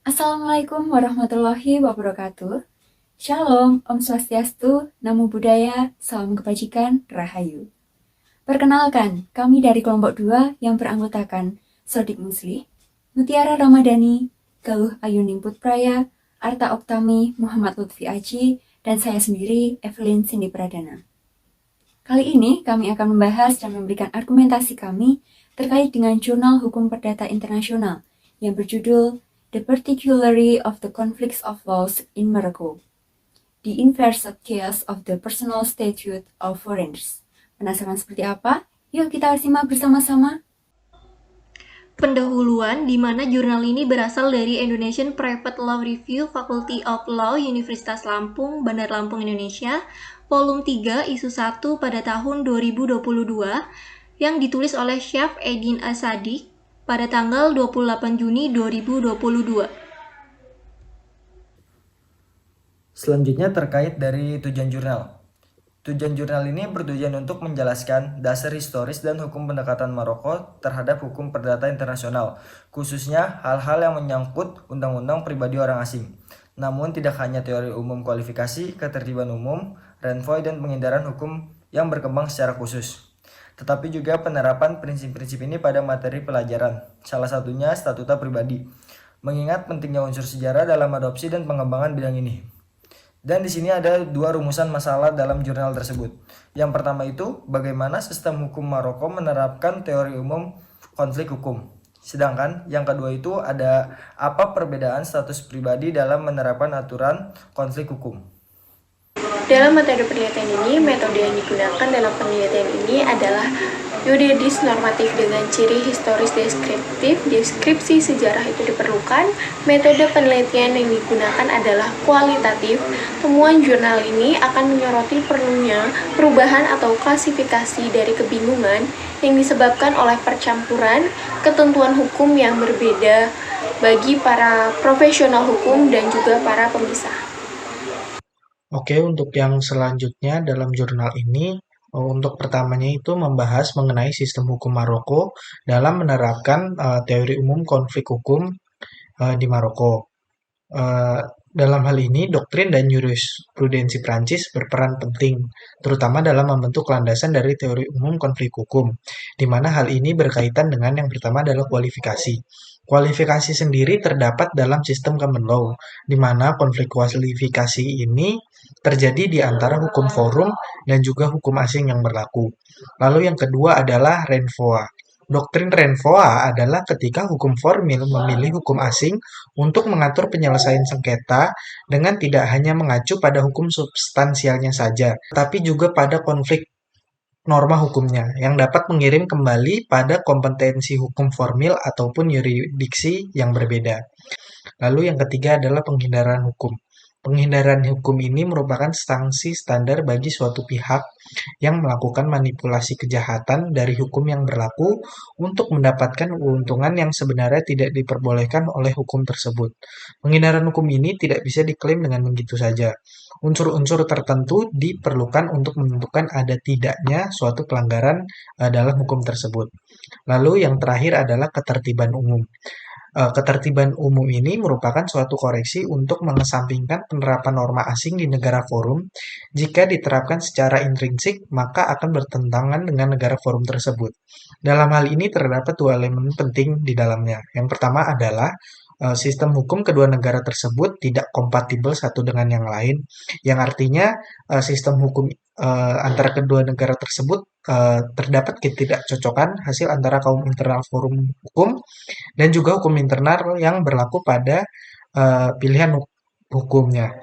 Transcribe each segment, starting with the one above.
Assalamualaikum warahmatullahi wabarakatuh. Shalom, Om Swastiastu, Namo Buddhaya, Salam Kebajikan, Rahayu. Perkenalkan, kami dari kelompok 2 yang beranggotakan Sodik Musli, Mutiara Ramadhani, Galuh Ayuning Putpraya, Arta Oktami, Muhammad Lutfi Aji, dan saya sendiri, Evelyn Cindy Pradana. Kali ini kami akan membahas dan memberikan argumentasi kami terkait dengan Jurnal Hukum Perdata Internasional yang berjudul The Particularity of the Conflicts of Laws in Morocco, The Inverse Case of the Personal Statute of Foreigners. Penasaran seperti apa? Yuk kita simak bersama-sama. Pendahuluan, di mana jurnal ini berasal dari Indonesian Private Law Review, Faculty of Law, Universitas Lampung, Bandar Lampung, Indonesia, Volume 3, Isu 1 pada tahun 2022, yang ditulis oleh Syaf Edin Asadik pada tanggal 28 Juni 2022. Selanjutnya terkait dari tujuan jurnal. Tujuan jurnal ini bertujuan untuk menjelaskan dasar historis dan hukum pendekatan Maroko terhadap hukum perdata internasional, khususnya hal-hal yang menyangkut undang-undang pribadi orang asing. Namun tidak hanya teori umum kualifikasi, ketertiban umum, renvoy, dan penghindaran hukum yang berkembang secara khusus, tetapi juga penerapan prinsip-prinsip ini pada materi pelajaran, salah satunya statuta pribadi, mengingat pentingnya unsur sejarah dalam adopsi dan pengembangan bidang ini. Dan di sini ada dua rumusan masalah dalam jurnal tersebut. Yang pertama itu, bagaimana sistem hukum Maroko menerapkan teori umum konflik hukum. Sedangkan yang kedua itu ada apa perbedaan status pribadi dalam menerapkan aturan konflik hukum. Dalam metode penelitian ini, metode yang digunakan dalam penelitian ini adalah Eudidis normatif dengan ciri historis deskriptif. Deskripsi sejarah itu diperlukan. Metode penelitian yang digunakan adalah kualitatif. Temuan jurnal ini akan menyoroti perlunya perubahan atau klasifikasi dari kebingungan yang disebabkan oleh percampuran ketentuan hukum yang berbeda bagi para profesional hukum dan juga para pemisah. Oke, untuk yang selanjutnya dalam jurnal ini, untuk pertamanya itu membahas mengenai sistem hukum Maroko dalam menerapkan teori umum konflik hukum di Maroko. Dalam hal ini, doktrin dan jurisprudensi Prancis berperan penting, terutama dalam membentuk landasan dari teori umum konflik hukum, di mana hal ini berkaitan dengan yang pertama adalah kualifikasi. Kualifikasi sendiri terdapat dalam sistem common law, di mana konflik kualifikasi ini terjadi di antara hukum forum dan juga hukum asing yang berlaku. Lalu yang kedua adalah renvoi. Doktrin renvoi adalah ketika hukum formil memilih hukum asing untuk mengatur penyelesaian sengketa dengan tidak hanya mengacu pada hukum substansialnya saja, tapi juga pada konflik norma hukumnya yang dapat mengirim kembali pada kompetensi hukum formil ataupun yurisdiksi yang berbeda. Lalu yang ketiga adalah penghindaran hukum. Penghindaran hukum ini merupakan sanksi standar bagi suatu pihak yang melakukan manipulasi kejahatan dari hukum yang berlaku untuk mendapatkan keuntungan yang sebenarnya tidak diperbolehkan oleh hukum tersebut. Penghindaran hukum ini tidak bisa diklaim dengan begitu saja. Unsur-unsur tertentu diperlukan untuk menentukan ada tidaknya suatu pelanggaran dalam hukum tersebut. Lalu yang terakhir adalah ketertiban umum. Ketertiban umum ini merupakan suatu koreksi untuk mengesampingkan penerapan norma asing di negara forum. Jika diterapkan secara intrinsik, maka akan bertentangan dengan negara forum tersebut. Dalam hal ini terdapat dua elemen penting di dalamnya. Yang pertama adalah sistem hukum kedua negara tersebut tidak kompatibel satu dengan yang lain, yang artinya sistem hukum antara kedua negara tersebut terdapat ketidakcocokan hasil antara kaum internal forum hukum dan juga hukum internal yang berlaku pada pilihan hukumnya.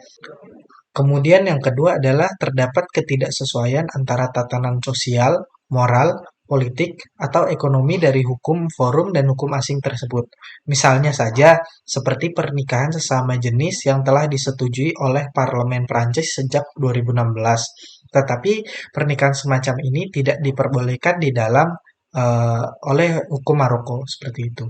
Kemudian yang kedua adalah terdapat ketidaksesuaian antara tatanan sosial, moral, politik, atau ekonomi dari hukum forum dan hukum asing tersebut. Misalnya saja, seperti pernikahan sesama jenis yang telah disetujui oleh Parlemen Prancis sejak 2016. Tetapi pernikahan semacam ini tidak diperbolehkan di dalam oleh hukum Maroko, seperti itu.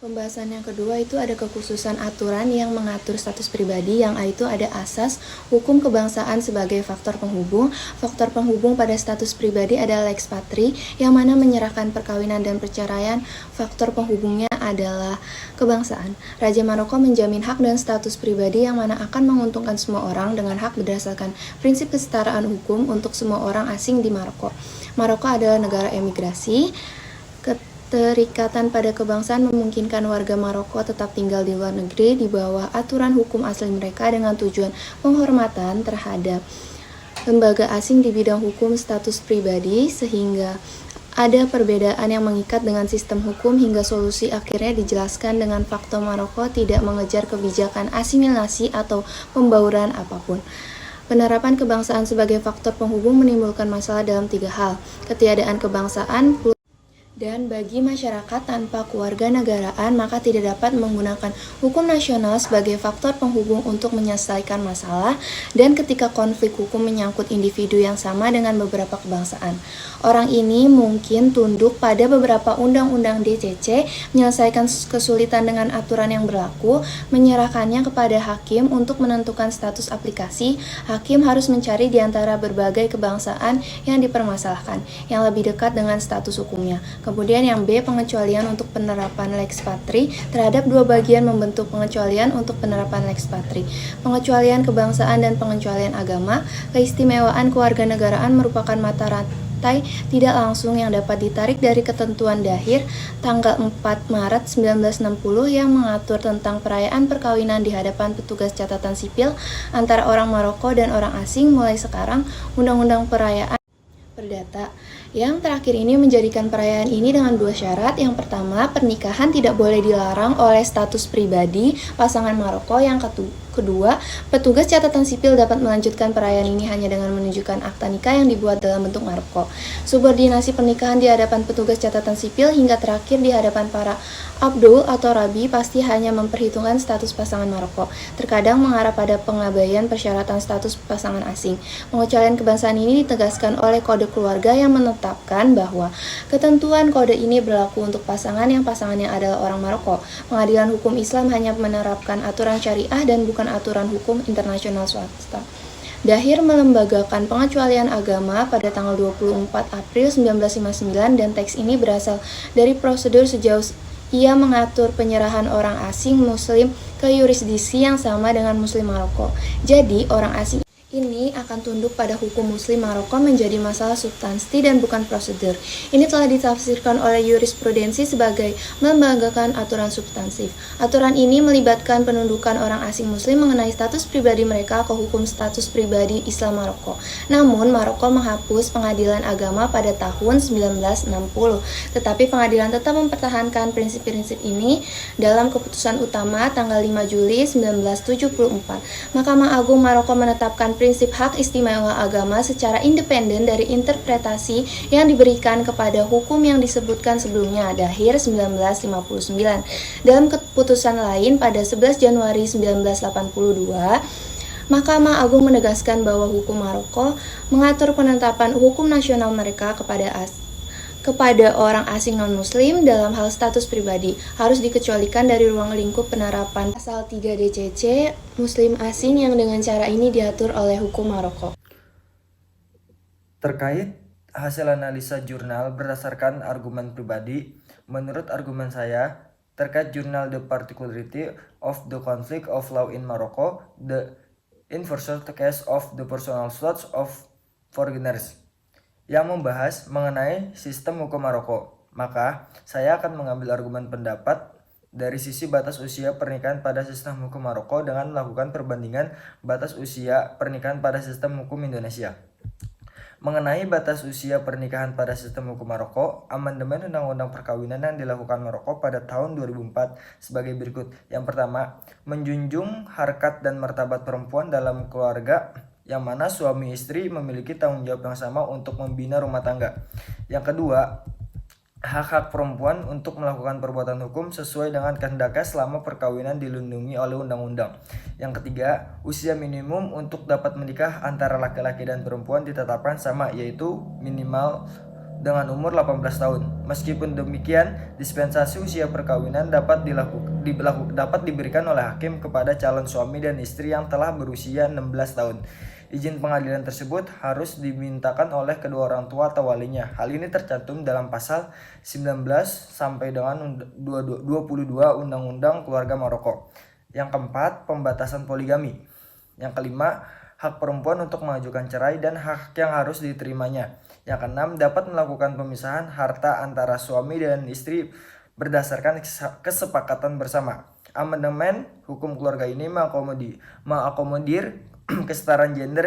Pembahasan yang kedua itu ada kekhususan aturan yang mengatur status pribadi, yang itu ada asas hukum kebangsaan sebagai faktor penghubung. Faktor penghubung pada status pribadi adalah lex patri, yang mana menyerahkan perkawinan dan perceraian. Faktor penghubungnya adalah kebangsaan. Raja Maroko menjamin hak dan status pribadi yang mana akan menguntungkan semua orang dengan hak berdasarkan prinsip kesetaraan hukum untuk semua orang asing di Maroko. Maroko adalah negara emigrasi. Keterikatan pada kebangsaan memungkinkan warga Maroko tetap tinggal di luar negeri di bawah aturan hukum asli mereka dengan tujuan penghormatan terhadap lembaga asing di bidang hukum status pribadi, sehingga ada perbedaan yang mengikat dengan sistem hukum hingga solusi akhirnya dijelaskan dengan fakta Maroko tidak mengejar kebijakan asimilasi atau pembauran apapun. Penerapan kebangsaan sebagai faktor penghubung menimbulkan masalah dalam 3 hal: ketiadaan kebangsaan, dan bagi masyarakat tanpa kewarganegaraan maka tidak dapat menggunakan hukum nasional sebagai faktor penghubung untuk menyelesaikan masalah, dan ketika konflik hukum menyangkut individu yang sama dengan beberapa kebangsaan. Orang ini mungkin tunduk pada beberapa undang-undang DCC, menyelesaikan kesulitan dengan aturan yang berlaku, menyerahkannya kepada hakim untuk menentukan status aplikasi. Hakim harus mencari di antara berbagai kebangsaan yang dipermasalahkan, yang lebih dekat dengan status hukumnya. Kemudian yang B, pengecualian untuk penerapan Lex Patri. Terhadap 2 bagian membentuk pengecualian untuk penerapan Lex Patri: pengecualian kebangsaan dan pengecualian agama. Keistimewaan kewarganegaraan merupakan mata rantai tidak langsung yang dapat ditarik dari ketentuan Dahir tanggal 4 Maret 1960 yang mengatur tentang perayaan perkawinan di hadapan petugas catatan sipil antara orang Maroko dan orang asing mulai sekarang. Undang-undang perayaan Perdata yang terakhir ini menjadikan perayaan ini dengan 2 syarat. Yang pertama, pernikahan tidak boleh dilarang oleh status pribadi pasangan Maroko. Yang kedua, petugas catatan sipil dapat melanjutkan perayaan ini hanya dengan menunjukkan akta nikah yang dibuat dalam bentuk Maroko. Subordinasi pernikahan di hadapan petugas catatan sipil hingga terakhir di hadapan para abdul atau rabi pasti hanya memperhitungkan status pasangan Maroko. Terkadang mengarah pada pengabaian persyaratan status pasangan asing. Pengecualian kebangsaan ini ditegaskan oleh kode keluarga yang menetapkan bahwa ketentuan kode ini berlaku untuk pasangan yang pasangannya adalah orang Maroko. Pengadilan hukum Islam hanya menerapkan aturan syariah dan bukan aturan hukum internasional swasta. Dahir melembagakan pengecualian agama pada tanggal 24 April 1959 dan teks ini berasal dari prosedur sejauh ia mengatur penyerahan orang asing muslim ke yurisdiksi yang sama dengan muslim Maroko. Jadi, orang asing ini akan tunduk pada hukum muslim Maroko menjadi masalah substansi dan bukan prosedur. Ini telah ditafsirkan oleh jurisprudensi sebagai melembagakan aturan substansif. Aturan ini melibatkan penundukan orang asing muslim mengenai status pribadi mereka ke hukum status pribadi Islam Maroko. Namun, Maroko menghapus pengadilan agama pada tahun 1960. Tetapi pengadilan tetap mempertahankan prinsip-prinsip ini dalam keputusan utama tanggal 5 Juli 1974. Mahkamah Agung Maroko menetapkan prinsip hak istimewa agama secara independen dari interpretasi yang diberikan kepada hukum yang disebutkan sebelumnya, Dahir 1959. Dalam keputusan lain pada 11 Januari 1982, Mahkamah Agung menegaskan bahwa hukum Maroko mengatur penetapan hukum nasional mereka kepada orang asing non-muslim dalam hal status pribadi harus dikecualikan dari ruang lingkup penerapan pasal 3 DCC muslim asing yang dengan cara ini diatur oleh hukum Maroko. Terkait hasil analisa jurnal berdasarkan argumen pribadi, menurut argumen saya, terkait jurnal The Particularity of the Conflict of Law in Morocco, the Universal Case of the Personal Status of Foreigners, yang membahas mengenai sistem hukum Maroko, maka saya akan mengambil argumen pendapat dari sisi batas usia pernikahan pada sistem hukum Maroko dengan melakukan perbandingan batas usia pernikahan pada sistem hukum Indonesia. Mengenai batas usia pernikahan pada sistem hukum Maroko, amandemen Undang-Undang Perkawinan yang dilakukan Maroko pada tahun 2004 sebagai berikut. Yang pertama, menjunjung harkat dan martabat perempuan dalam keluarga, yang mana suami istri memiliki tanggung jawab yang sama untuk membina rumah tangga. Yang kedua, hak-hak perempuan untuk melakukan perbuatan hukum sesuai dengan kehendaknya selama perkawinan dilindungi oleh undang-undang. Yang ketiga, usia minimum untuk dapat menikah antara laki-laki dan perempuan ditetapkan sama, yaitu minimal dengan umur 18 tahun. Meskipun demikian, dispensasi usia perkawinan dapat diberikan oleh hakim kepada calon suami dan istri yang telah berusia 16 tahun. Izin pengadilan tersebut harus dimintakan oleh kedua orang tua atau walinya. Hal ini tercantum dalam pasal 19 sampai dengan 22 Undang-Undang Keluarga Maroko. Yang keempat, pembatasan poligami. Yang kelima, hak perempuan untuk mengajukan cerai dan hak yang harus diterimanya. Yang keenam, dapat melakukan pemisahan harta antara suami dan istri berdasarkan kesepakatan bersama. Amandemen hukum keluarga ini mengakomodir kesetaraan gender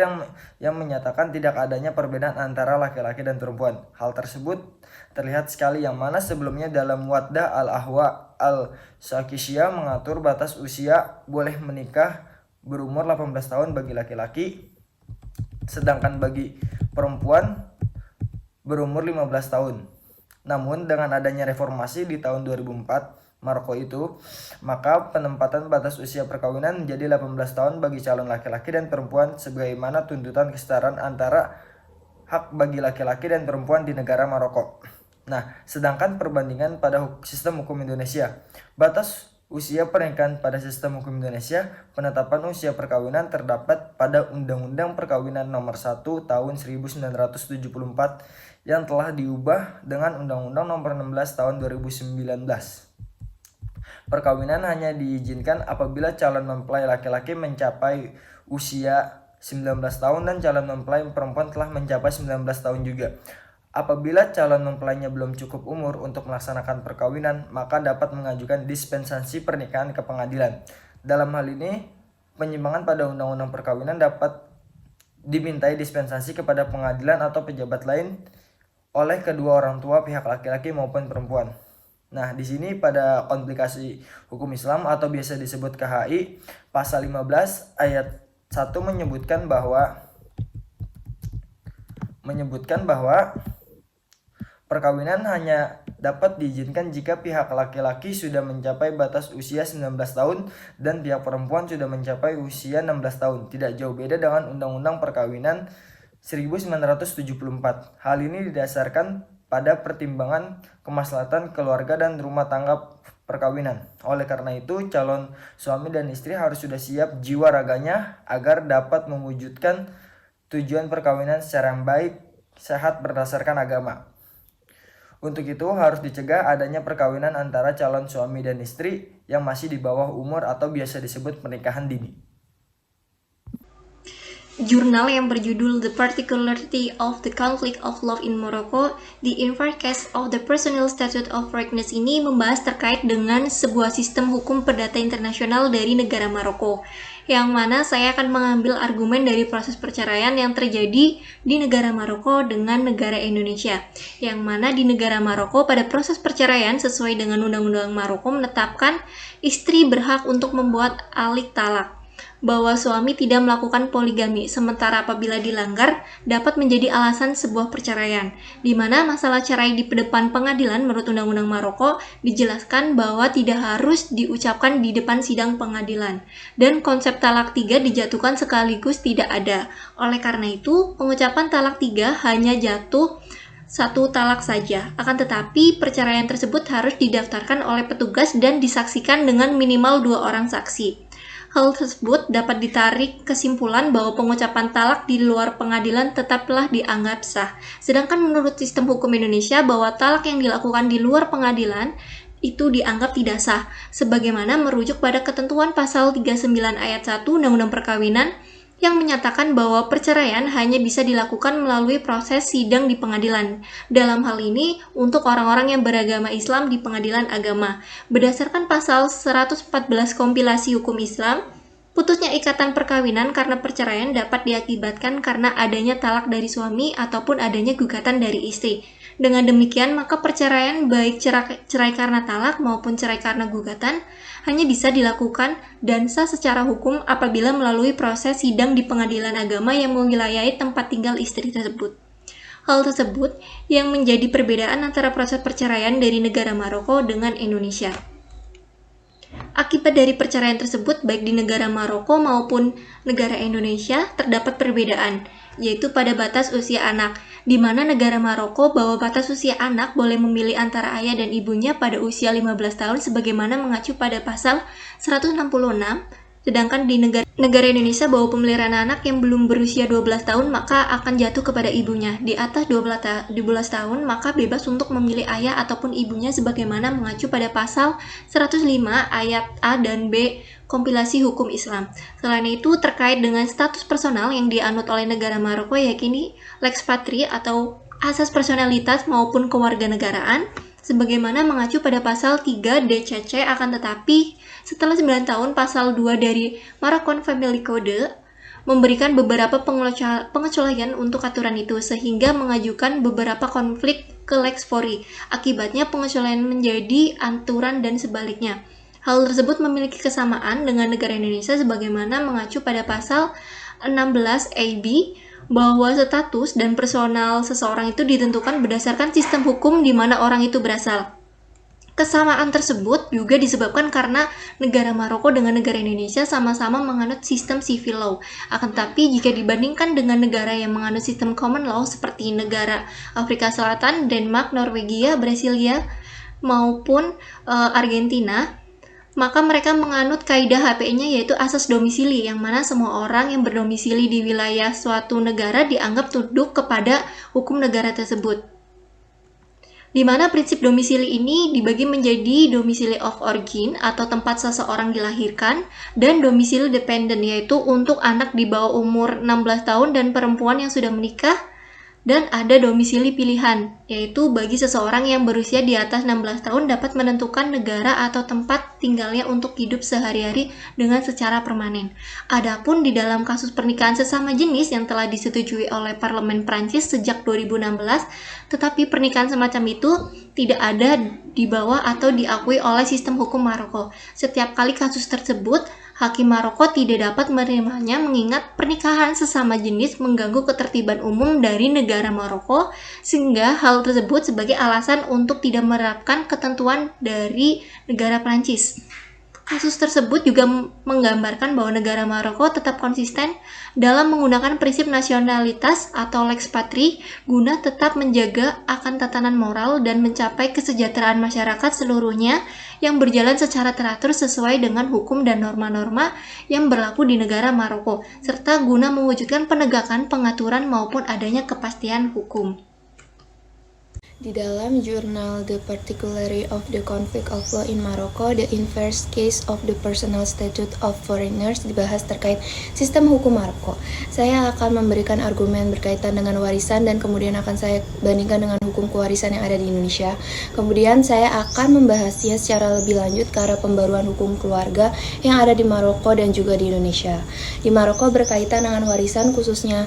yang menyatakan tidak adanya perbedaan antara laki-laki dan perempuan. Hal tersebut terlihat sekali yang mana sebelumnya dalam Waddah al-Ahwa al-Sakishiyah mengatur batas usia boleh menikah berumur 18 tahun bagi laki-laki, sedangkan bagi perempuan berumur 15 tahun. Namun dengan adanya reformasi di tahun 2004 Maroko itu, maka penempatan batas usia perkawinan menjadi 18 tahun bagi calon laki-laki dan perempuan sebagaimana tuntutan kesetaraan antara hak bagi laki-laki dan perempuan di negara Maroko. Nah, sedangkan perbandingan pada sistem hukum Indonesia, batas usia pernikahan pada sistem hukum Indonesia, penetapan usia perkawinan terdapat pada Undang-Undang Perkawinan Nomor 1 Tahun 1974 yang telah diubah dengan Undang-Undang Nomor 16 Tahun 2019. Perkawinan hanya diizinkan apabila calon mempelai laki-laki mencapai usia 19 tahun dan calon mempelai perempuan telah mencapai 19 tahun juga. Apabila calon mempelainya belum cukup umur untuk melaksanakan perkawinan, maka dapat mengajukan dispensasi pernikahan ke pengadilan. Dalam hal ini, penyimpangan pada undang-undang perkawinan dapat dimintai dispensasi kepada pengadilan atau pejabat lain oleh kedua orang tua pihak laki-laki maupun perempuan. Nah, di sini pada komplikasi hukum Islam atau biasa disebut KHI, pasal 15 ayat 1 menyebutkan bahwa perkawinan hanya dapat diizinkan jika pihak laki-laki sudah mencapai batas usia 19 tahun dan pihak perempuan sudah mencapai usia 16 tahun. Tidak jauh beda dengan Undang-Undang Perkawinan 1974. Hal ini didasarkan pada pertimbangan kemaslahatan keluarga dan rumah tangga perkawinan. Oleh karena itu, calon suami dan istri harus sudah siap jiwa raganya agar dapat mewujudkan tujuan perkawinan secara baik, sehat berdasarkan agama. Untuk itu harus dicegah adanya perkawinan antara calon suami dan istri yang masih di bawah umur atau biasa disebut pernikahan dini. Jurnal yang berjudul The Particularity of the Conflict of Love in Morocco, The Inverse Case of the Personal Statute of Pregnancy ini membahas terkait dengan sebuah sistem hukum perdata internasional dari negara Maroko, yang mana saya akan mengambil argumen dari proses perceraian yang terjadi di negara Maroko dengan negara Indonesia, yang mana di negara Maroko pada proses perceraian sesuai dengan Undang-Undang Maroko menetapkan istri berhak untuk membuat alik talak, bahwa suami tidak melakukan poligami, sementara apabila dilanggar dapat menjadi alasan sebuah perceraian, di mana masalah cerai di depan pengadilan menurut Undang-Undang Maroko dijelaskan bahwa tidak harus diucapkan di depan sidang pengadilan, dan konsep talak 3 dijatuhkan sekaligus tidak ada. Oleh karena itu, pengucapan talak 3 hanya jatuh satu talak saja, akan tetapi perceraian tersebut harus didaftarkan oleh petugas dan disaksikan dengan minimal 2 orang saksi. Hal tersebut dapat ditarik kesimpulan bahwa pengucapan talak di luar pengadilan tetaplah dianggap sah. Sedangkan menurut sistem hukum Indonesia bahwa talak yang dilakukan di luar pengadilan itu dianggap tidak sah, sebagaimana merujuk pada ketentuan pasal 39 ayat 1 Undang-Undang Perkawinan yang menyatakan bahwa perceraian hanya bisa dilakukan melalui proses sidang di pengadilan. Dalam hal ini, untuk orang-orang yang beragama Islam di pengadilan agama. Berdasarkan pasal 114 kompilasi hukum Islam, putusnya ikatan perkawinan karena perceraian dapat diakibatkan karena adanya talak dari suami ataupun adanya gugatan dari istri. Dengan demikian, maka perceraian baik cerai karena talak maupun cerai karena gugatan hanya bisa dilakukan dan sah secara hukum apabila melalui proses sidang di pengadilan agama yang mewilayahi tempat tinggal istri tersebut. Hal tersebut yang menjadi perbedaan antara proses perceraian dari negara Maroko dengan Indonesia. Akibat dari perceraian tersebut, baik di negara Maroko maupun negara Indonesia, terdapat perbedaan, yaitu pada batas usia anak, di mana negara Maroko bahwa batas usia anak boleh memilih antara ayah dan ibunya pada usia 15 tahun sebagaimana mengacu pada pasal 166, 167, Sedangkan di negara Indonesia bahwa pemeliharaan anak yang belum berusia 12 tahun maka akan jatuh kepada ibunya. Di atas 12 tahun maka bebas untuk memilih ayah ataupun ibunya sebagaimana mengacu pada pasal 105 ayat A dan B kompilasi hukum Islam. Selain itu terkait dengan status personal yang dianut oleh negara Maroko yakni lex patri atau asas personalitas maupun kewarganegaraan sebagaimana mengacu pada pasal 3 DCC akan tetapi setelah 9 tahun pasal 2 dari Moroccan Family Code memberikan beberapa pengecualian untuk aturan itu sehingga mengajukan beberapa konflik ke Lex Fori. Akibatnya pengecualian menjadi aturan dan sebaliknya. Hal tersebut memiliki kesamaan dengan negara Indonesia sebagaimana mengacu pada pasal 16 AB bahwa status dan personal seseorang itu ditentukan berdasarkan sistem hukum di mana orang itu berasal. Kesamaan tersebut juga disebabkan karena negara Maroko dengan negara Indonesia sama-sama menganut sistem civil law. Akan tetapi jika dibandingkan dengan negara yang menganut sistem common law seperti negara Afrika Selatan, Denmark, Norwegia, Brasilia, maupun Argentina, maka mereka menganut kaidah HPE-nya yaitu asas domisili, yang mana semua orang yang berdomisili di wilayah suatu negara dianggap tunduk kepada hukum negara tersebut. Di mana prinsip domisili ini dibagi menjadi domisili of origin atau tempat seseorang dilahirkan dan domisili dependent yaitu untuk anak di bawah umur 16 tahun dan perempuan yang sudah menikah, dan ada domisili pilihan yaitu bagi seseorang yang berusia di atas 16 tahun dapat menentukan negara atau tempat tinggalnya untuk hidup sehari-hari dengan secara permanen. Adapun di dalam kasus pernikahan sesama jenis yang telah disetujui oleh Parlemen Prancis sejak 2016, tetapi pernikahan semacam itu tidak ada di bawah atau diakui oleh sistem hukum Maroko. Setiap kali kasus tersebut, Hakim Maroko tidak dapat menerimanya mengingat pernikahan sesama jenis mengganggu ketertiban umum dari negara Maroko, sehingga hal tersebut sebagai alasan untuk tidak menerapkan ketentuan dari negara Prancis. Kasus tersebut juga menggambarkan bahwa negara Maroko tetap konsisten dalam menggunakan prinsip nasionalitas atau lex patri guna tetap menjaga akan tatanan moral dan mencapai kesejahteraan masyarakat seluruhnya yang berjalan secara teratur sesuai dengan hukum dan norma-norma yang berlaku di negara Maroko, serta guna mewujudkan penegakan pengaturan maupun adanya kepastian hukum. Di dalam jurnal The Particulary of the Conflict of Law in Morocco, the inverse case of the personal statute of foreigners dibahas terkait sistem hukum Maroko. Saya akan memberikan argumen berkaitan dengan warisan dan kemudian akan saya bandingkan dengan hukum kewarisan yang ada di Indonesia. Kemudian saya akan membahasnya secara lebih lanjut ke arah pembaruan hukum keluarga yang ada di Maroko dan juga di Indonesia. Di Maroko berkaitan dengan warisan khususnya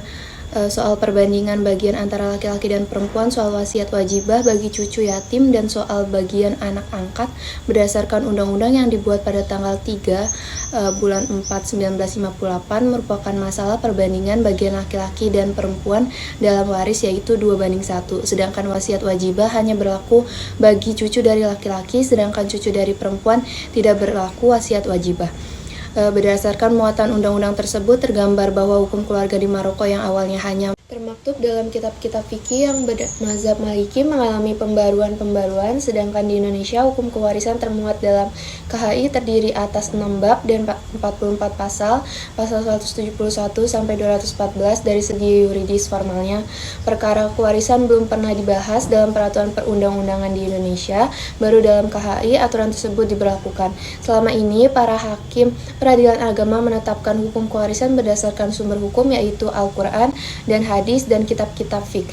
soal perbandingan bagian antara laki-laki dan perempuan, soal wasiat wajibah bagi cucu yatim, dan soal bagian anak angkat berdasarkan undang-undang yang dibuat pada tanggal 3 bulan 4 1958 merupakan masalah perbandingan bagian laki-laki dan perempuan dalam waris yaitu 2:1, sedangkan wasiat wajibah hanya berlaku bagi cucu dari laki-laki sedangkan cucu dari perempuan tidak berlaku wasiat wajibah. Berdasarkan muatan undang-undang tersebut tergambar bahwa hukum keluarga di Maroko yang awalnya hanya termaktub dalam kitab-kitab fikih yang mazhab Maliki mengalami pembaruan-pembaruan, sedangkan di Indonesia hukum kewarisan termuat dalam KHI terdiri atas 6 bab dan 44 pasal 171 sampai 214. Dari segi yuridis formalnya, perkara kewarisan belum pernah dibahas dalam peraturan perundang-undangan di Indonesia, baru dalam KHI aturan tersebut diberlakukan. Selama ini para hakim peradilan agama menetapkan hukum kewarisan berdasarkan sumber hukum yaitu Al-Quran dan hadis dan kitab-kitab fiqh.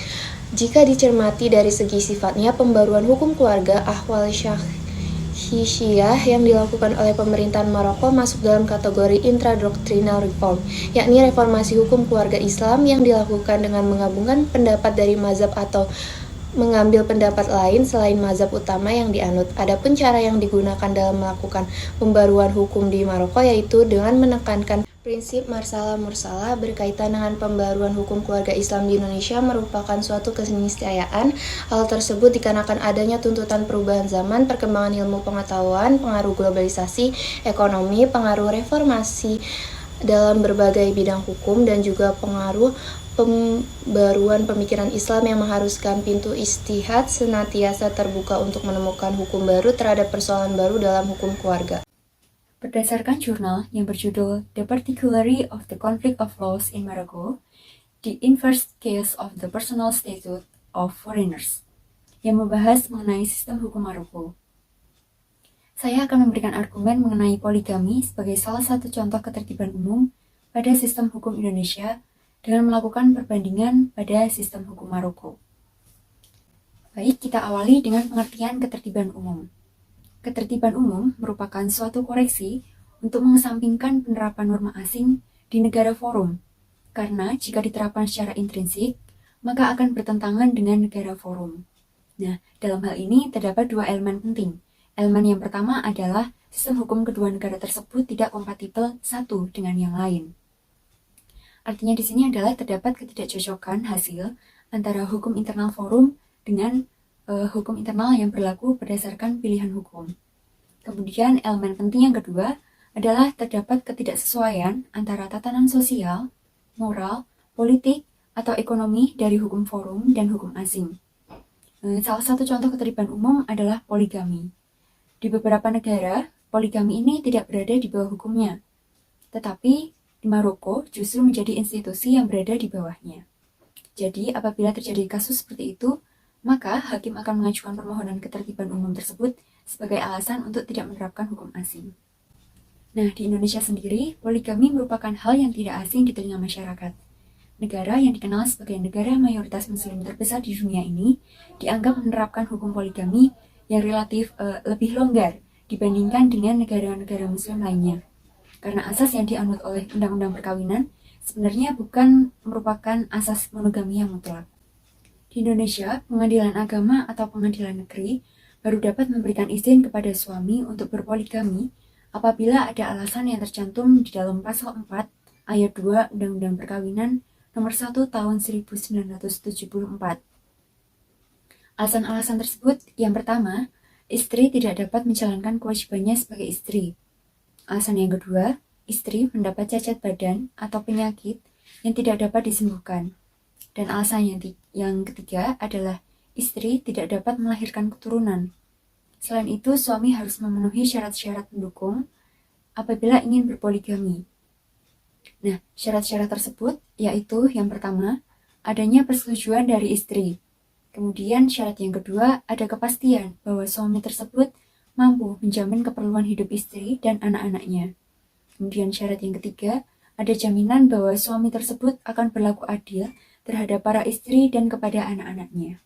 Jika dicermati dari segi sifatnya, pembaruan hukum keluarga ahwal syahishiyah yang dilakukan oleh pemerintahan Maroko masuk dalam kategori intradoctrinal reform, yakni reformasi hukum keluarga Islam yang dilakukan dengan menggabungkan pendapat dari mazhab atau mengambil pendapat lain selain mazhab utama yang dianut. Adapun cara yang digunakan dalam melakukan pembaruan hukum di Maroko yaitu dengan menekankan prinsip marsalah mursalah berkaitan dengan pembaruan hukum keluarga Islam di Indonesia merupakan suatu keniscayaan. Hal tersebut dikarenakan adanya tuntutan perubahan zaman, perkembangan ilmu pengetahuan, pengaruh globalisasi, ekonomi, pengaruh reformasi dalam berbagai bidang hukum, dan juga pengaruh pembaruan pemikiran Islam yang mengharuskan pintu ijtihad senantiasa terbuka untuk menemukan hukum baru terhadap persoalan baru dalam hukum keluarga. Berdasarkan jurnal yang berjudul The Particularity of the Conflict of Laws in Morocco, The Inverse Case of the Personal Statute of Foreigners, yang membahas mengenai sistem hukum Maroko. Saya akan memberikan argumen mengenai poligami sebagai salah satu contoh ketertiban umum pada sistem hukum Indonesia dengan melakukan perbandingan pada sistem hukum Maroko. Baik, kita awali dengan pengertian ketertiban umum. Ketertiban umum merupakan suatu koreksi untuk mengesampingkan penerapan norma asing di negara forum, karena jika diterapkan secara intrinsik, maka akan bertentangan dengan negara forum. Nah, dalam hal ini terdapat dua elemen penting. Elemen yang pertama adalah sistem hukum kedua negara tersebut tidak kompatibel satu dengan yang lain. Artinya di sini adalah terdapat ketidakcocokan hasil antara hukum internal forum dengan hukum internal yang berlaku berdasarkan pilihan hukum. Kemudian elemen penting yang kedua adalah terdapat ketidaksesuaian antara tatanan sosial, moral, politik, atau ekonomi dari hukum forum dan hukum asing. Salah satu contoh ketertiban umum adalah poligami. Di beberapa negara, poligami ini tidak berada di bawah hukumnya. Tetapi di Maroko justru menjadi institusi yang berada di bawahnya. Jadi apabila terjadi kasus seperti itu, maka hakim akan mengajukan permohonan ketertiban umum tersebut sebagai alasan untuk tidak menerapkan hukum asing. Nah, di Indonesia sendiri, poligami merupakan hal yang tidak asing di telinga masyarakat. Negara yang dikenal sebagai negara mayoritas muslim terbesar di dunia ini dianggap menerapkan hukum poligami yang relatif lebih longgar dibandingkan dengan negara-negara muslim lainnya. Karena asas yang dianut oleh Undang-Undang Perkawinan sebenarnya bukan merupakan asas monogami yang mutlak. Di Indonesia, pengadilan agama atau pengadilan negeri baru dapat memberikan izin kepada suami untuk berpoligami apabila ada alasan yang tercantum di dalam pasal 4 ayat 2 Undang-Undang Perkawinan nomor 1 tahun 1974. Alasan-alasan tersebut yang pertama, istri tidak dapat menjalankan kewajibannya sebagai istri. Alasan yang kedua, istri mendapat cacat badan atau penyakit yang tidak dapat disembuhkan. Dan alasan yang ketiga adalah istri tidak dapat melahirkan keturunan. Selain itu, suami harus memenuhi syarat-syarat pendukung apabila ingin berpoligami. Nah, syarat-syarat tersebut yaitu yang pertama, adanya persetujuan dari istri. Kemudian syarat yang kedua, ada kepastian bahwa suami tersebut mampu menjamin keperluan hidup istri dan anak-anaknya. Kemudian syarat yang ketiga, ada jaminan bahwa suami tersebut akan berlaku adil terhadap para istri dan kepada anak-anaknya.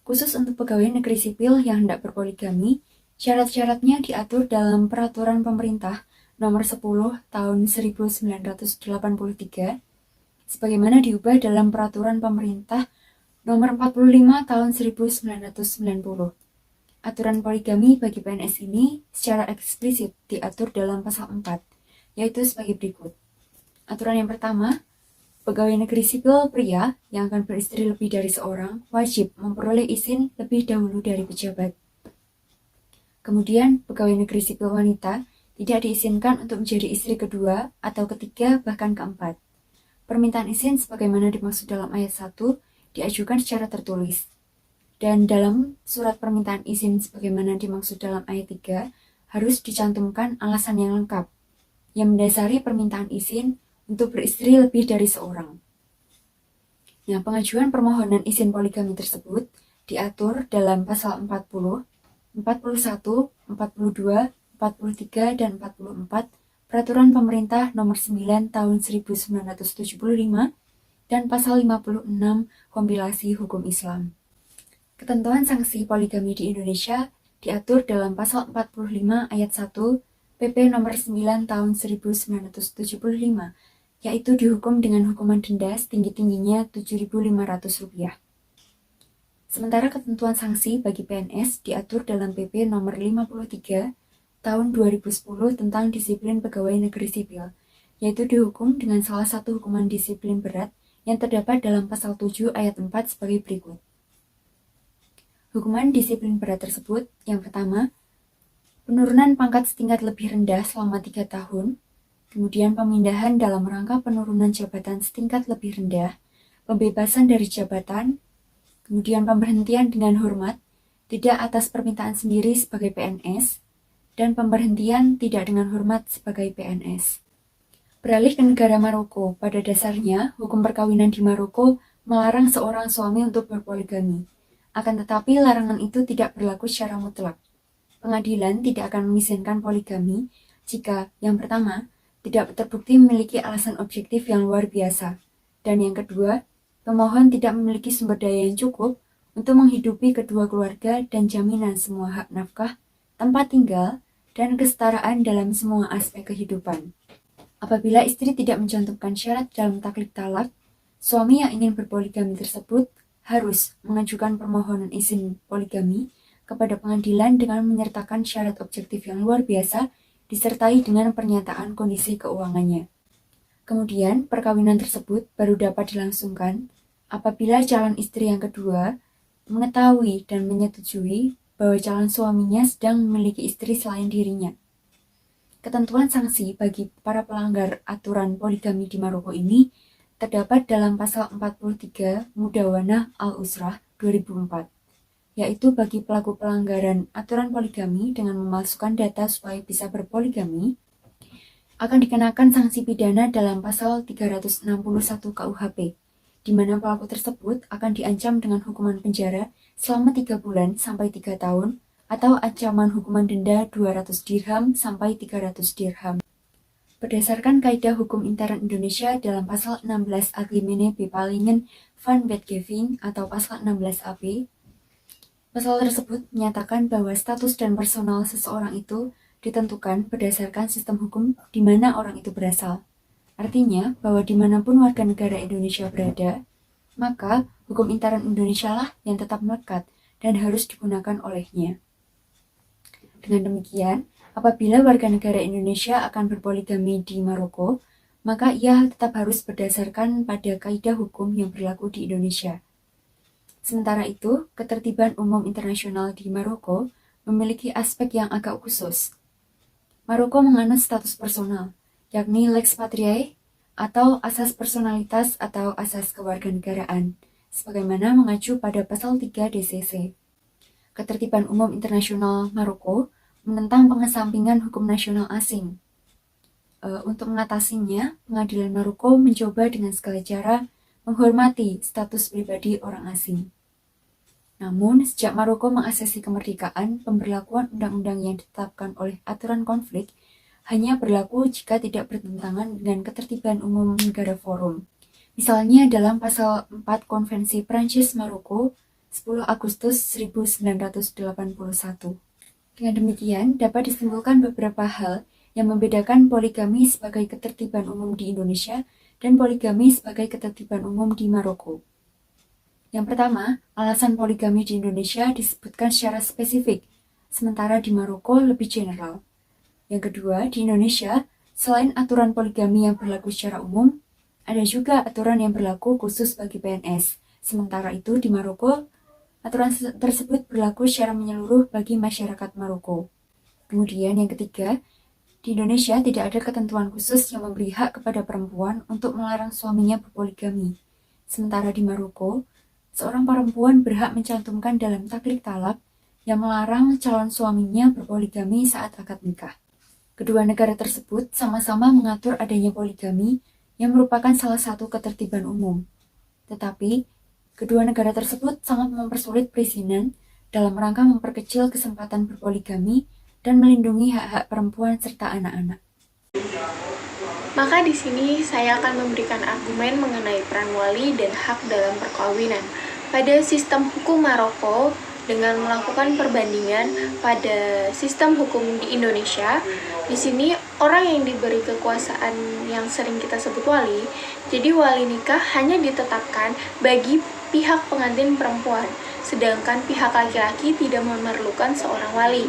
Khusus untuk pegawai negeri sipil yang hendak berpoligami, syarat-syaratnya diatur dalam Peraturan Pemerintah Nomor 10 Tahun 1983, sebagaimana diubah dalam Peraturan Pemerintah Nomor 45 Tahun 1990. Aturan poligami bagi PNS ini secara eksplisit diatur dalam pasal 4, yaitu sebagai berikut. Aturan yang pertama, pegawai negeri sipil pria yang akan beristri lebih dari seorang wajib memperoleh izin lebih dahulu dari pejabat. Kemudian, pegawai negeri sipil wanita tidak diizinkan untuk menjadi istri kedua atau ketiga bahkan keempat. Permintaan izin sebagaimana dimaksud dalam ayat 1 diajukan secara tertulis. Dan dalam surat permintaan izin sebagaimana dimaksud dalam ayat 3 harus dicantumkan alasan yang lengkap yang mendasari permintaan izin untuk beristri lebih dari seorang. Nah, pengajuan permohonan izin poligami tersebut diatur dalam pasal 40, 41, 42, 43, dan 44 Peraturan Pemerintah Nomor 9 Tahun 1975 dan pasal 56 Kompilasi Hukum Islam. Ketentuan sanksi poligami di Indonesia diatur dalam pasal 45 ayat 1 PP Nomor 9 Tahun 1975, yaitu dihukum dengan hukuman denda setinggi-tingginya Rp7.500. Sementara ketentuan sanksi bagi PNS diatur dalam PP Nomor 53 Tahun 2010 tentang disiplin pegawai negeri sipil, yaitu dihukum dengan salah satu hukuman disiplin berat yang terdapat dalam pasal 7 ayat 4 sebagai berikut. Hukuman disiplin berat tersebut, yang pertama, penurunan pangkat setingkat lebih rendah selama 3 tahun, kemudian pemindahan dalam rangka penurunan jabatan setingkat lebih rendah, pembebasan dari jabatan, kemudian pemberhentian dengan hormat, tidak atas permintaan sendiri sebagai PNS, dan pemberhentian tidak dengan hormat sebagai PNS. Beralih ke negara Maroko, pada dasarnya hukum perkawinan di Maroko melarang seorang suami untuk berpoligami. Akan tetapi larangan itu tidak berlaku secara mutlak. Pengadilan tidak akan mengizinkan poligami jika, yang pertama, tidak terbukti memiliki alasan objektif yang luar biasa, dan yang kedua, pemohon tidak memiliki sumber daya yang cukup untuk menghidupi kedua keluarga dan jaminan semua hak nafkah, tempat tinggal, dan kesetaraan dalam semua aspek kehidupan. Apabila istri tidak mencantumkan syarat dalam taklid talak, suami yang ingin berpoligami tersebut harus mengajukan permohonan izin poligami kepada pengadilan dengan menyertakan syarat objektif yang luar biasa disertai dengan pernyataan kondisi keuangannya. Kemudian, perkawinan tersebut baru dapat dilangsungkan apabila calon istri yang kedua mengetahui dan menyetujui bahwa calon suaminya sedang memiliki istri selain dirinya. Ketentuan sanksi bagi para pelanggar aturan poligami di Maroko ini terdapat dalam pasal 43 Mudawanah Al-Usrah 2004, yaitu bagi pelaku pelanggaran aturan poligami dengan memalsukan data supaya bisa berpoligami, akan dikenakan sanksi pidana dalam pasal 361 KUHP, di mana pelaku tersebut akan diancam dengan hukuman penjara selama 3 bulan sampai 3 tahun atau ancaman hukuman denda 200 dirham sampai 300 dirham. Berdasarkan kaidah hukum intern Indonesia dalam pasal 16 Algemene Bepalingen van Wetgeving atau pasal 16 AB, pasal tersebut menyatakan bahwa status dan personal seseorang itu ditentukan berdasarkan sistem hukum di mana orang itu berasal. Artinya bahwa dimanapun warga negara Indonesia berada, maka hukum intern Indonesia lah yang tetap melekat dan harus digunakan olehnya. Dengan demikian, apabila warga negara Indonesia akan berpoligami di Maroko, maka ia tetap harus berdasarkan pada kaidah hukum yang berlaku di Indonesia. Sementara itu, ketertiban umum internasional di Maroko memiliki aspek yang agak khusus. Maroko menganut status personal, yakni lex patriae atau asas personalitas atau asas kewarganegaraan, sebagaimana mengacu pada pasal 3 DCC. Ketertiban umum internasional Maroko menentang pengesampingan hukum nasional asing. Untuk mengatasinya, pengadilan Maroko mencoba dengan segala cara menghormati status pribadi orang asing. Namun, sejak Maroko mengaksesi kemerdekaan, pemberlakuan undang-undang yang ditetapkan oleh aturan konflik hanya berlaku jika tidak bertentangan dengan ketertiban umum negara forum. Misalnya dalam pasal 4 Konvensi Prancis-Maroko 10 Agustus 1981. Dengan demikian, dapat disimpulkan beberapa hal yang membedakan poligami sebagai ketertiban umum di Indonesia dan poligami sebagai ketertiban umum di Maroko. Yang pertama, alasan poligami di Indonesia disebutkan secara spesifik, sementara di Maroko lebih general. Yang kedua, di Indonesia, selain aturan poligami yang berlaku secara umum, ada juga aturan yang berlaku khusus bagi PNS. Sementara itu, di Maroko, aturan tersebut berlaku secara menyeluruh bagi masyarakat Maroko. Kemudian yang ketiga, di Indonesia tidak ada ketentuan khusus yang memberi hak kepada perempuan untuk melarang suaminya berpoligami. Sementara di Maroko, seorang perempuan berhak mencantumkan dalam taklid talak yang melarang calon suaminya berpoligami saat akad nikah. Kedua negara tersebut sama-sama mengatur adanya poligami yang merupakan salah satu ketertiban umum. Tetapi, kedua negara tersebut sangat mempersulit perizinan dalam rangka memperkecil kesempatan berpoligami dan melindungi hak-hak perempuan serta anak-anak. Maka di sini saya akan memberikan argumen mengenai peran wali dan hak dalam perkawinan. Pada sistem hukum Maroko, dengan melakukan perbandingan pada sistem hukum di Indonesia, di sini orang yang diberi kekuasaan yang sering kita sebut wali, jadi wali nikah hanya ditetapkan bagi pihak pengantin perempuan, sedangkan pihak laki-laki tidak memerlukan seorang wali.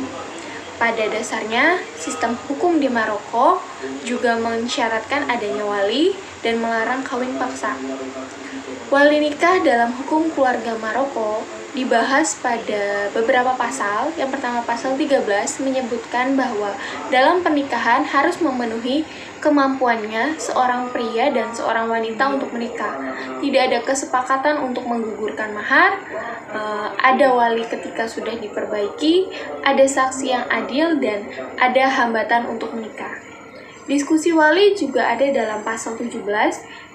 Pada dasarnya, sistem hukum di Maroko juga mensyaratkan adanya wali dan melarang kawin paksa. Wali nikah dalam hukum keluarga Maroko dibahas pada beberapa pasal. Yang pertama pasal 13 menyebutkan bahwa dalam pernikahan harus memenuhi kemampuannya seorang pria dan seorang wanita untuk menikah. Tidak ada kesepakatan untuk menggugurkan mahar, ada wali ketika sudah diperbaiki, ada saksi yang adil, dan ada hambatan untuk menikah. Diskusi wali juga ada dalam pasal 17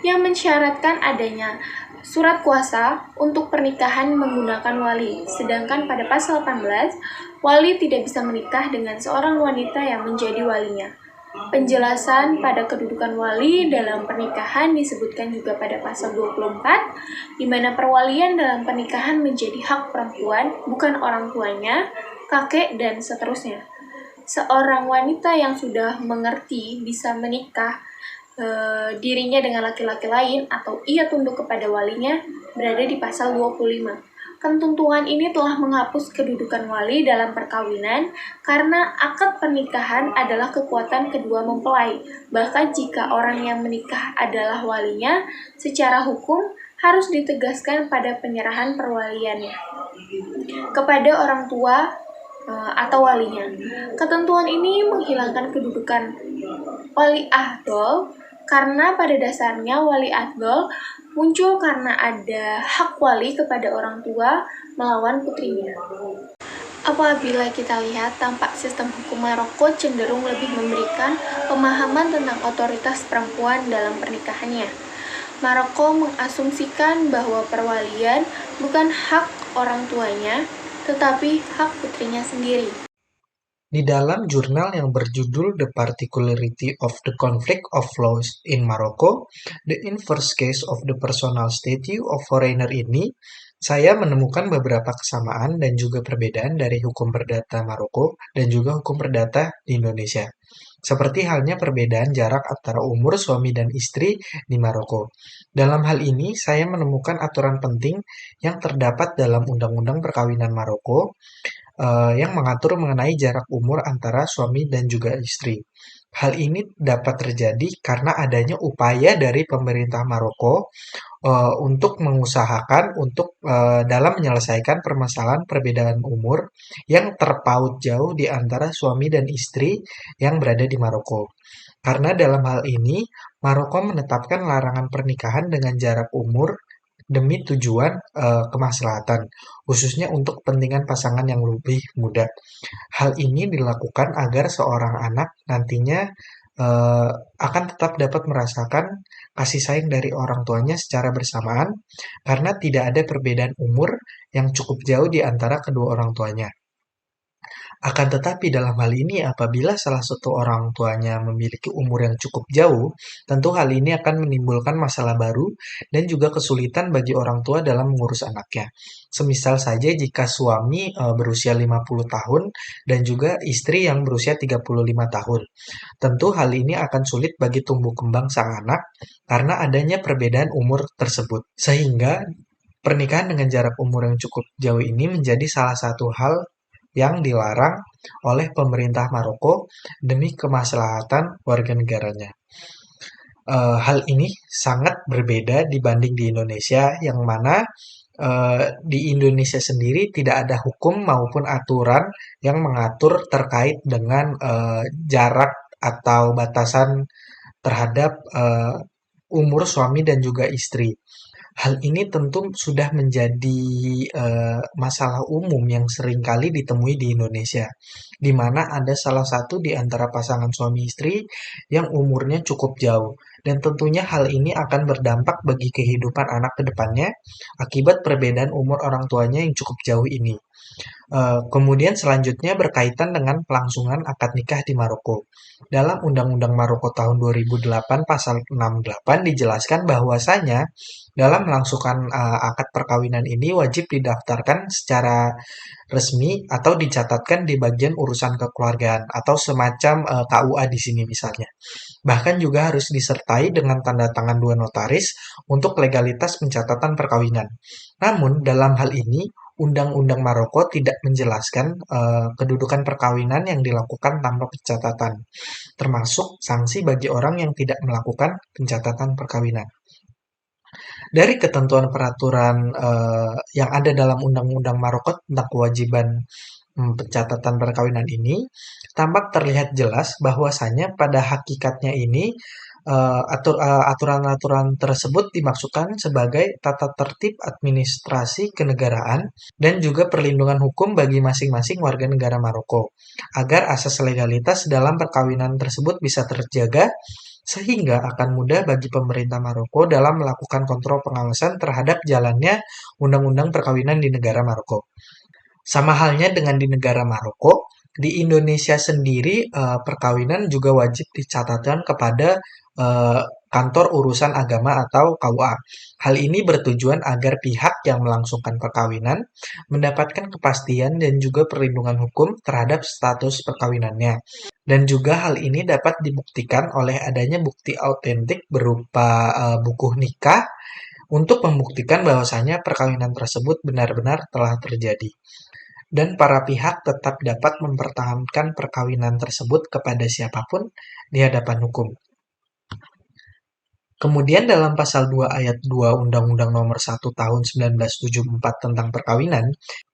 yang mensyaratkan adanya surat kuasa untuk pernikahan menggunakan wali. Sedangkan pada pasal 18, wali tidak bisa menikah dengan seorang wanita yang menjadi walinya. Penjelasan pada kedudukan wali dalam pernikahan disebutkan juga pada pasal 24, di mana perwalian dalam pernikahan menjadi hak perempuan, bukan orang tuanya, kakek, dan seterusnya. Seorang wanita yang sudah mengerti bisa menikah dirinya dengan laki-laki lain atau ia tunduk kepada walinya berada di pasal 25. Ketentuan ini telah menghapus kedudukan wali dalam perkawinan karena akad pernikahan adalah kekuatan kedua mempelai. Bahkan jika orang yang menikah adalah walinya, secara hukum harus ditegaskan pada penyerahan perwaliannya kepada orang tua atau walinya. Ketentuan ini menghilangkan kedudukan wali ahdol karena pada dasarnya wali ahdol muncul karena ada hak wali kepada orang tua melawan putrinya. Apabila kita lihat, tampak sistem hukum Maroko cenderung lebih memberikan pemahaman tentang otoritas perempuan dalam pernikahannya. Maroko mengasumsikan bahwa perwalian bukan hak orang tuanya, tetapi hak putrinya sendiri. Di dalam jurnal yang berjudul The Particularity of the Conflict of Laws in Morocco, The Inverse Case of the Personal Statute of Foreigner ini, saya menemukan beberapa kesamaan dan juga perbedaan dari hukum perdata Maroko dan juga hukum perdata di Indonesia. Seperti halnya perbedaan jarak antara umur suami dan istri di Maroko. Dalam hal ini, saya menemukan aturan penting yang terdapat dalam Undang-Undang Perkawinan Maroko yang mengatur mengenai jarak umur antara suami dan juga istri. Hal ini dapat terjadi karena adanya upaya dari pemerintah Maroko untuk mengusahakan untuk dalam menyelesaikan permasalahan perbedaan umur yang terpaut jauh di antara suami dan istri yang berada di Maroko. Karena dalam hal ini, Maroko menetapkan larangan pernikahan dengan jarak umur demi tujuan kemaslahatan, khususnya untuk kepentingan pasangan yang lebih muda. Hal ini dilakukan agar seorang anak nantinya akan tetap dapat merasakan kasih sayang dari orang tuanya secara bersamaan karena tidak ada perbedaan umur yang cukup jauh di antara kedua orang tuanya. Akan tetapi dalam hal ini apabila salah satu orang tuanya memiliki umur yang cukup jauh, tentu hal ini akan menimbulkan masalah baru dan juga kesulitan bagi orang tua dalam mengurus anaknya. Semisal saja jika suami berusia 50 tahun dan juga istri yang berusia 35 tahun. Tentu hal ini akan sulit bagi tumbuh kembang sang anak karena adanya perbedaan umur tersebut. Sehingga pernikahan dengan jarak umur yang cukup jauh ini menjadi salah satu hal yang dilarang oleh pemerintah Maroko demi kemaslahatan warga negaranya. Hal ini sangat berbeda dibanding di Indonesia, yang mana di Indonesia sendiri tidak ada hukum maupun aturan yang mengatur terkait dengan jarak atau batasan terhadap umur suami dan juga istri. Hal ini tentu sudah menjadi masalah umum yang seringkali ditemui di Indonesia, di mana ada salah satu di antara pasangan suami istri yang umurnya cukup jauh. Dan tentunya hal ini akan berdampak bagi kehidupan anak ke depannya akibat perbedaan umur orang tuanya yang cukup jauh ini. Kemudian selanjutnya berkaitan dengan pelangsungan akad nikah di Maroko. Dalam Undang-Undang Maroko tahun 2008 pasal 68 dijelaskan bahwasanya dalam melangsungkan akad perkawinan ini wajib didaftarkan secara resmi atau dicatatkan di bagian urusan kekeluargaan atau semacam KUA di sini misalnya. Bahkan juga harus disertai dengan tanda tangan dua notaris untuk legalitas pencatatan perkawinan. Namun dalam hal ini Undang-Undang Maroko tidak menjelaskan kedudukan perkawinan yang dilakukan tanpa pencatatan, termasuk sanksi bagi orang yang tidak melakukan pencatatan perkawinan. Dari ketentuan peraturan yang ada dalam Undang-Undang Maroko tentang kewajiban pencatatan perkawinan ini, tampak terlihat jelas bahwasanya pada hakikatnya ini aturan-aturan tersebut dimaksudkan sebagai tata tertib administrasi kenegaraan dan juga perlindungan hukum bagi masing-masing warga negara Maroko, agar asas legalitas dalam perkawinan tersebut bisa terjaga sehingga akan mudah bagi pemerintah Maroko dalam melakukan kontrol pengawasan terhadap jalannya undang-undang perkawinan di negara Maroko. Sama halnya dengan di negara Maroko, di Indonesia sendiri perkawinan juga wajib dicatatkan kepada kantor urusan agama atau KUA. Hal ini bertujuan agar pihak yang melangsungkan perkawinan mendapatkan kepastian dan juga perlindungan hukum terhadap status perkawinannya. Dan juga hal ini dapat dibuktikan oleh adanya bukti autentik berupa buku nikah untuk membuktikan bahwasanya perkawinan tersebut benar-benar telah terjadi. Dan para pihak tetap dapat mempertahankan perkawinan tersebut kepada siapapun di hadapan hukum. Kemudian dalam pasal 2 ayat 2 Undang-Undang Nomor 1 Tahun 1974 tentang perkawinan,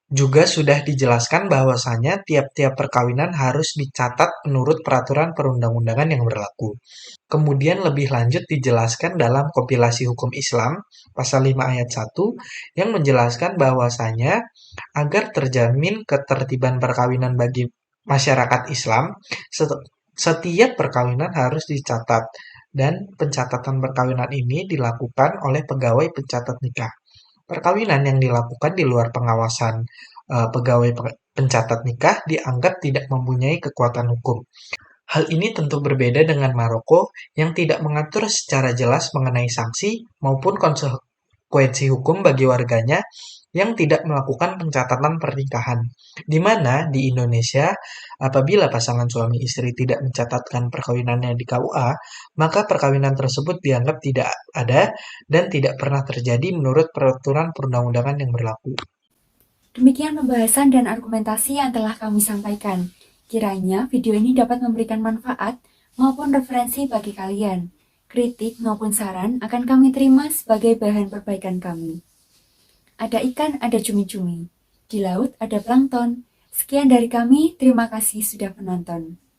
juga sudah dijelaskan bahwasanya tiap-tiap perkawinan harus dicatat menurut peraturan perundang-undangan yang berlaku. Kemudian lebih lanjut dijelaskan dalam kompilasi hukum Islam, pasal 5 ayat 1, yang menjelaskan bahwasanya agar terjamin ketertiban perkawinan bagi masyarakat Islam, setiap perkawinan harus dicatat, dan pencatatan perkawinan ini dilakukan oleh pegawai pencatat nikah. Perkawinan yang dilakukan di luar pengawasan pegawai pencatat nikah dianggap tidak mempunyai kekuatan hukum. Hal ini tentu berbeda dengan Maroko yang tidak mengatur secara jelas mengenai sanksi maupun konsekuensi hukum bagi warganya yang tidak melakukan pencatatan pernikahan. Di mana di Indonesia, apabila pasangan suami istri tidak mencatatkan perkawinannya di KUA, maka perkawinan tersebut dianggap tidak ada dan tidak pernah terjadi menurut peraturan perundang-undangan yang berlaku. Demikian pembahasan dan argumentasi yang telah kami sampaikan. Kiranya video ini dapat memberikan manfaat maupun referensi bagi kalian. Kritik maupun saran akan kami terima sebagai bahan perbaikan kami. Ada ikan, ada cumi-cumi. Di laut ada plankton. Sekian dari kami, terima kasih sudah menonton.